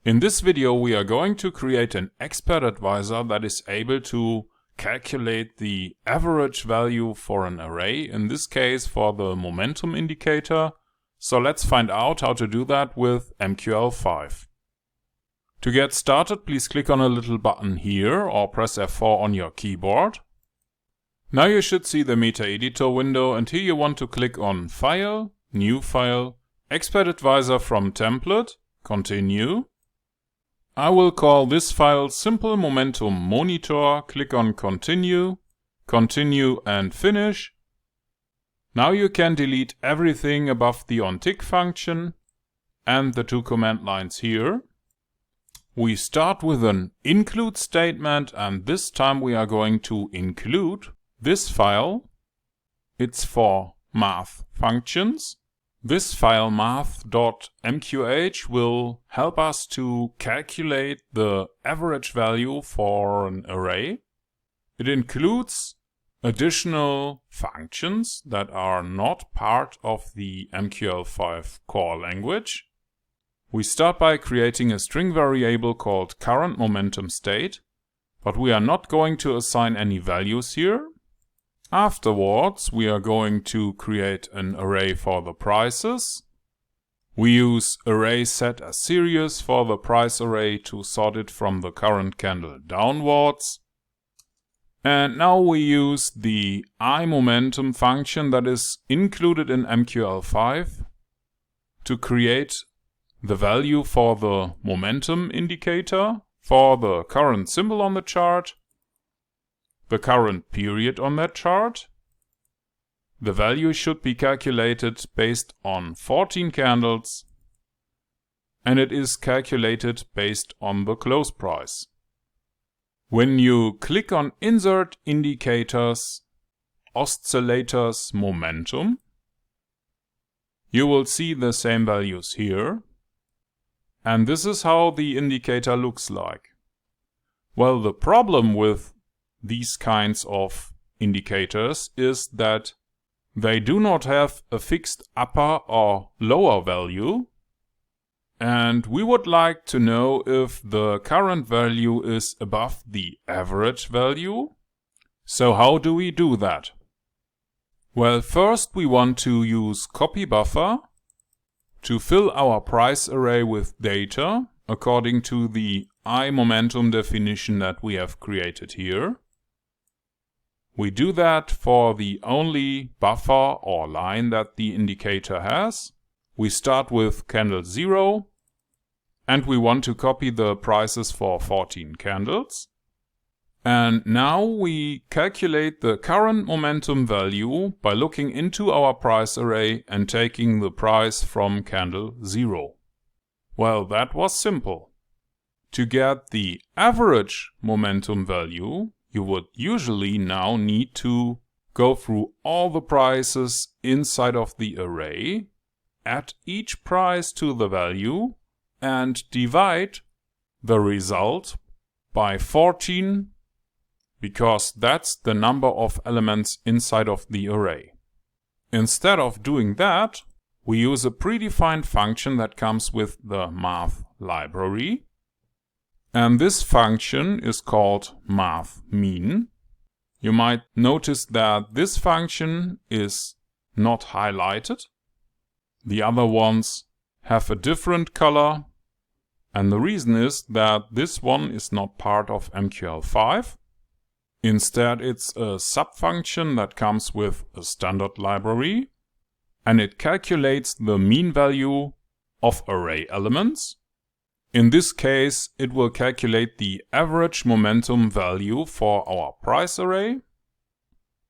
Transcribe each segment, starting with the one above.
In this video we are going to create an expert advisor that is able to calculate the average value for an array, in this case for the momentum indicator. So let's find out how to do that with MQL5. To get started, please click on a little button here or press F4 on your keyboard. Now you should see the Meta Editor window, and here you want to click on File, New File, Expert Advisor from Template, Continue. I will call this file Simple Momentum Monitor, click on Continue, Continue and Finish. Now you can delete everything above the onTick function and the two command lines here. We start with an include statement, and this time we are going to include this file. It's for math functions. This file math.mqh will help us to calculate the average value for an array. It includes additional functions that are not part of the MQL5 core language. We start by creating a string variable called current momentum state, but we are not going to assign any values here. Afterwards, we are going to create an array for the prices. We use array set as series for the price array to sort it from the current candle downwards. And now we use the iMomentum function that is included in MQL5 to create the value for the momentum indicator, for the current symbol on the chart, the current period on that chart. The value should be calculated based on 14 candles, and it is calculated based on the close price. When you click on Insert Indicators, Oscillators Momentum, you will see the same values here. And this is how the indicator looks like. Well, the problem with these kinds of indicators is that they do not have a fixed upper or lower value. And we would like to know if the current value is above the average value. So how do we do that? Well, first we want to use copy buffer to fill our price array with data according to the iMomentum definition that we have created here. We do that for the only buffer or line that the indicator has. We start with candle 0 and we want to copy the prices for 14 candles. And now we calculate the current momentum value by looking into our price array and taking the price from candle 0. Well, that was simple. To get the average momentum value, you would usually now need to go through all the prices inside of the array, add each price to the value, and divide the result by 14, because that's the number of elements inside of the array. Instead of doing that, we use a predefined function that comes with the math library. And this function is called mathMean. You might notice that this function is not highlighted. The other ones have a different color. And the reason is that this one is not part of MQL5. Instead, it's a subfunction that comes with a standard library. And it calculates the mean value of array elements. In this case, it will calculate the average momentum value for our price array.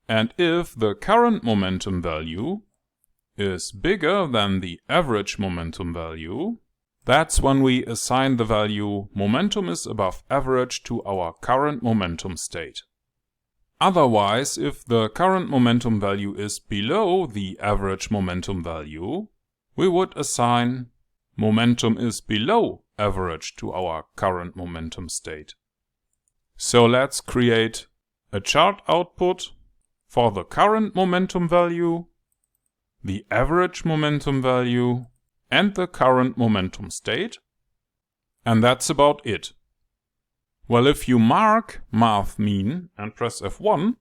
And if the current momentum value is bigger than the average momentum value, that's when we assign the value momentum is above average to our current momentum state. Otherwise, if the current momentum value is below the average momentum value, we would assign momentum is below average to our current momentum state. So let's create a chart output for the current momentum value, the average momentum value, and the current momentum state. And that's about it. Well, if you mark math mean and press F1,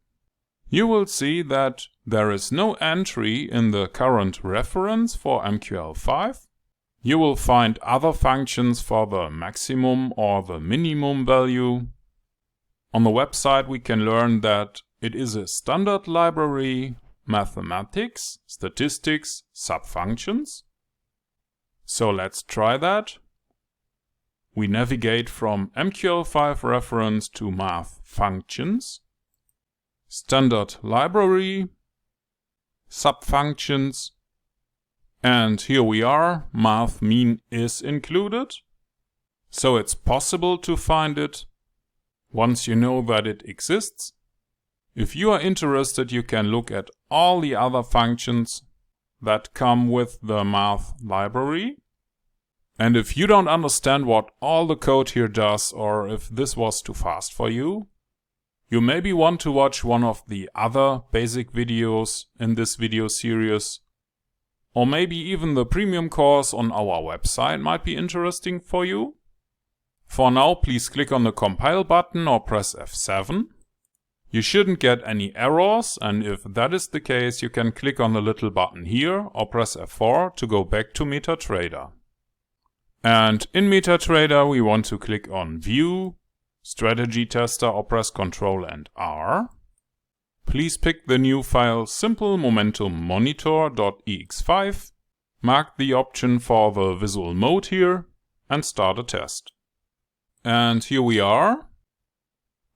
you will see that there is no entry in the current reference for MQL5. You will find other functions for the maximum or the minimum value. On the website we can learn that it is a standard library, mathematics, statistics, subfunctions. So let's try that. We navigate from MQL5 reference to math functions, standard library, subfunctions, and here we are, math mean is included. So it's possible to find it once you know that it exists. If you are interested, you can look at all the other functions that come with the math library. And if you don't understand what all the code here does, or if this was too fast for you, you maybe want to watch one of the other basic videos in this video series. Or maybe even the premium course on our website might be interesting for you. For now, please click on the compile button or press F7. You shouldn't get any errors, and if that is the case, you can click on the little button here or press F4 to go back to MetaTrader. And in MetaTrader we want to click on View, Strategy Tester or press Ctrl and R. Please pick the new file simplemomentummonitor.ex5, mark the option for the visual mode here and start a test. And here we are.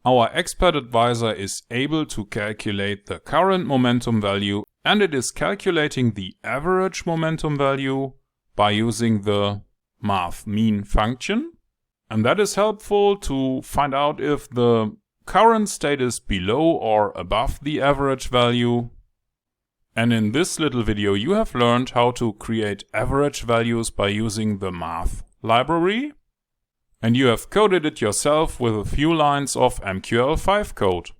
Our expert advisor is able to calculate the current momentum value, and it is calculating the average momentum value by using the math mean function. And that is helpful to find out if the current state is below or above the average value. And in this little video you have learned how to create average values by using the math library. And you have coded it yourself with a few lines of MQL5 code.